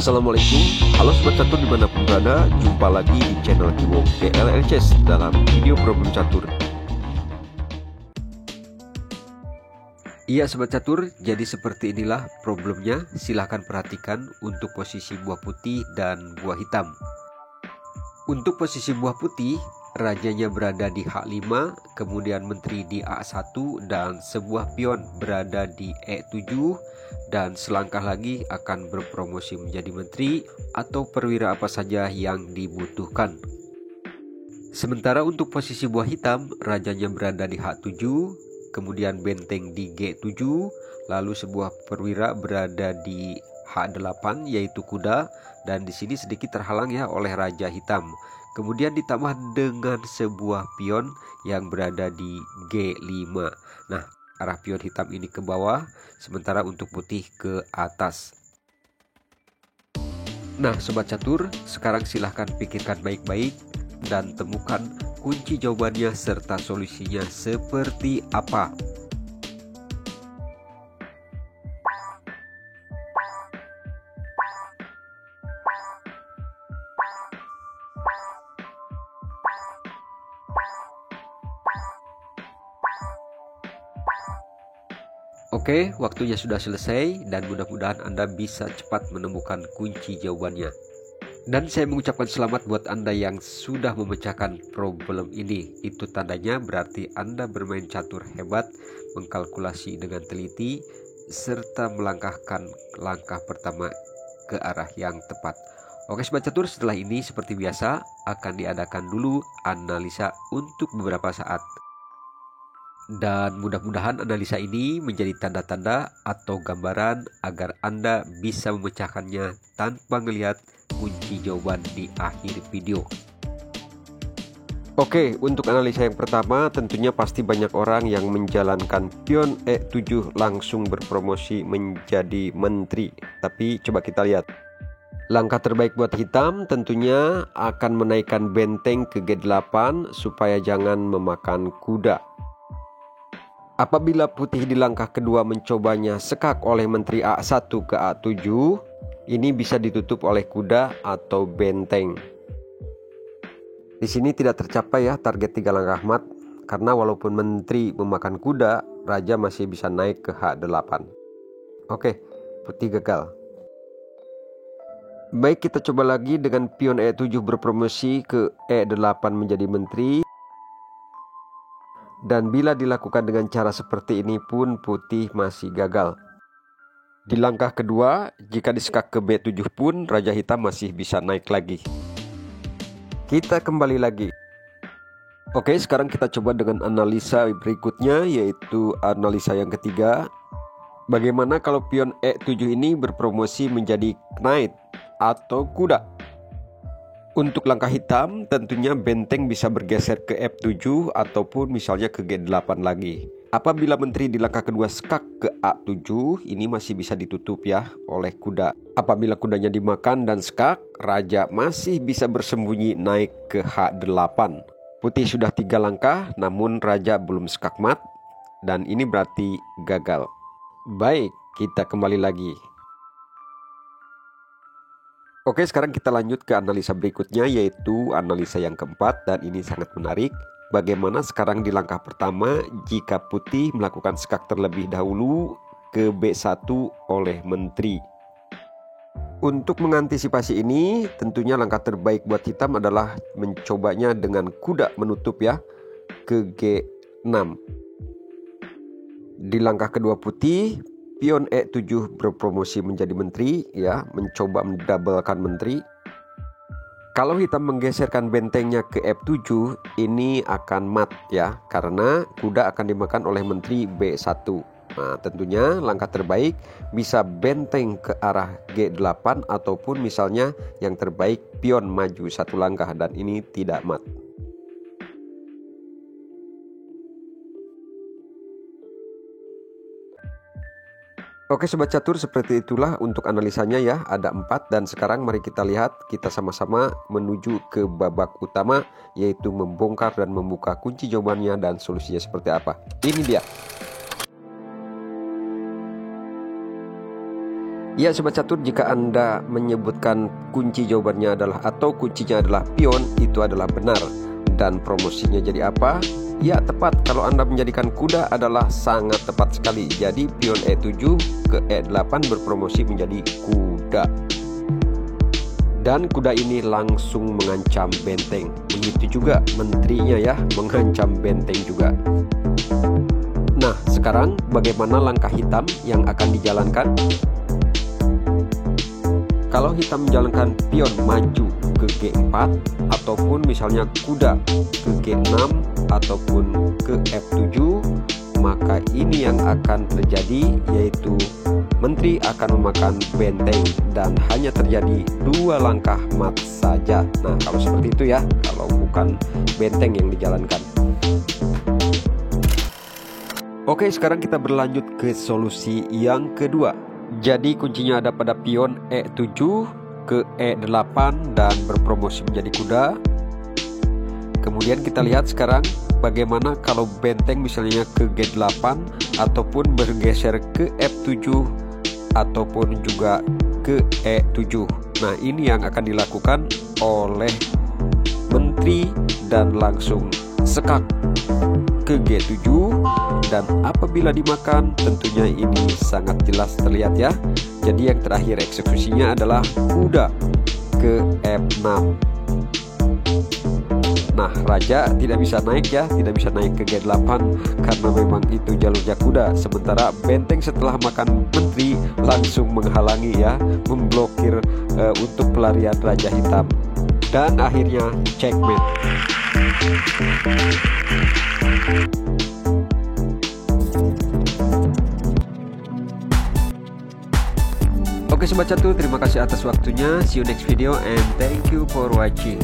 Assalamualaikum, halo Sobat Catur dimanapun berada. Jumpa lagi di channel Kiwong PLLCS dalam video problem catur. Iya Sobat Catur, jadi seperti inilah problemnya. Silahkan perhatikan untuk posisi buah putih dan buah hitam. Untuk posisi buah putih, rajanya berada di H5, kemudian menteri di A1, dan sebuah pion berada di E7, dan selangkah lagi akan berpromosi menjadi menteri atau perwira apa saja yang dibutuhkan. Sementara untuk posisi buah hitam, rajanya berada di H7, kemudian benteng di G7, lalu sebuah perwira berada di H8 yaitu kuda, dan di sini sedikit terhalang ya oleh raja hitam. Kemudian ditambah dengan sebuah pion yang berada di G5. Nah, arah pion hitam ini ke bawah, sementara untuk putih ke atas. Nah, Sobat Catur, sekarang silahkan pikirkan baik-baik dan temukan kunci jawabannya serta solusinya seperti apa. Oke, waktunya sudah selesai dan mudah-mudahan Anda bisa cepat menemukan kunci jawabannya. Dan saya mengucapkan selamat buat Anda yang sudah memecahkan problem ini. Itu tandanya berarti Anda bermain catur hebat, mengkalkulasi dengan teliti, serta melangkahkan langkah pertama ke arah yang tepat. Oke Sobat Catur, setelah ini seperti biasa akan diadakan dulu analisa untuk beberapa saat. Dan mudah-mudahan analisa ini menjadi tanda-tanda atau gambaran agar Anda bisa memecahkannya tanpa melihat kunci jawaban di akhir video. Oke, untuk analisa yang pertama tentunya pasti banyak orang yang menjalankan pion E7 langsung berpromosi menjadi menteri. Tapi coba kita lihat. Langkah terbaik buat hitam tentunya akan menaikkan benteng ke G8 supaya jangan memakan kuda. Apabila putih di langkah kedua mencobanya sekak oleh menteri A1 ke A7, ini bisa ditutup oleh kuda atau benteng. Di sini tidak tercapai ya target 3 langkah mat, karena walaupun menteri memakan kuda, raja masih bisa naik ke H8. Oke, putih gagal. Baik, kita coba lagi dengan pion E7 berpromosi ke E8 menjadi menteri. Dan bila dilakukan dengan cara seperti ini pun putih masih gagal. Di langkah kedua, jika disekak ke B7 pun raja hitam masih bisa naik lagi. Kita kembali lagi. Oke, sekarang kita coba dengan analisa berikutnya, yaitu analisa yang ketiga. Bagaimana kalau pion E7 ini berpromosi menjadi knight atau kuda? Untuk langkah hitam tentunya benteng bisa bergeser ke F7 ataupun misalnya ke G8 lagi. Apabila menteri di langkah kedua sekak ke A7, ini masih bisa ditutup ya oleh kuda. Apabila kudanya dimakan dan sekak, raja masih bisa bersembunyi naik ke H8. Putih sudah 3 langkah namun raja belum sekak mat, dan ini berarti gagal. Baik, kita kembali lagi. Oke, sekarang kita lanjut ke analisa berikutnya, yaitu analisa yang keempat, dan ini sangat menarik. Bagaimana sekarang di langkah pertama jika putih melakukan sekak terlebih dahulu ke B1 oleh menteri. Untuk mengantisipasi ini tentunya langkah terbaik buat hitam adalah mencobanya dengan kuda menutup ya ke G6. Di langkah kedua putih, pion E7 berpromosi menjadi menteri ya, mencoba mendabelkan menteri. Kalau hitam menggeserkan bentengnya ke F7, ini akan mat ya, karena kuda akan dimakan oleh menteri B1. Nah, tentunya langkah terbaik bisa benteng ke arah G8 ataupun misalnya yang terbaik pion maju 1 langkah, dan ini tidak mat. Oke Sobat Catur, seperti itulah untuk analisanya ya, ada 4, dan sekarang mari kita lihat, kita sama-sama menuju ke babak utama, yaitu membongkar dan membuka kunci jawabannya dan solusinya seperti apa. Ini dia. Ya sobat catur, jika Anda menyebutkan kunci jawabannya adalah atau kuncinya adalah pion, itu adalah benar. Dan promosinya jadi apa? Ya tepat, kalau Anda menjadikan kuda adalah sangat tepat sekali. Jadi pion E7 ke E8 berpromosi menjadi kuda. Dan kuda ini langsung mengancam benteng. Begitu juga menterinya ya, mengancam benteng juga. Nah sekarang bagaimana langkah hitam yang akan dijalankan? Kalau hitam menjalankan pion maju ke G4 ataupun misalnya kuda ke G6 ataupun ke F7, maka ini yang akan terjadi, yaitu menteri akan memakan benteng dan hanya terjadi 2 langkah mat saja. Nah kalau seperti itu ya, kalau bukan benteng yang dijalankan. Oke, sekarang kita berlanjut ke solusi yang kedua. Jadi kuncinya ada pada pion E7 ke E8 dan berpromosi menjadi kuda. Kemudian kita lihat sekarang bagaimana kalau benteng misalnya ke G8 ataupun bergeser ke F7 ataupun juga ke E7. Nah ini yang akan dilakukan oleh menteri dan langsung sekak ke G7, dan apabila dimakan tentunya ini sangat jelas terlihat ya. Jadi yang terakhir eksekusinya adalah kuda ke F6. Nah raja tidak bisa naik ya, tidak bisa naik ke G8 karena memang itu jalurnya kuda. Sementara benteng setelah makan menteri langsung menghalangi ya, memblokir untuk pelarian raja hitam. Dan akhirnya checkmate. Oke sobat catur, terima kasih atas waktunya. See you next video and thank you for watching.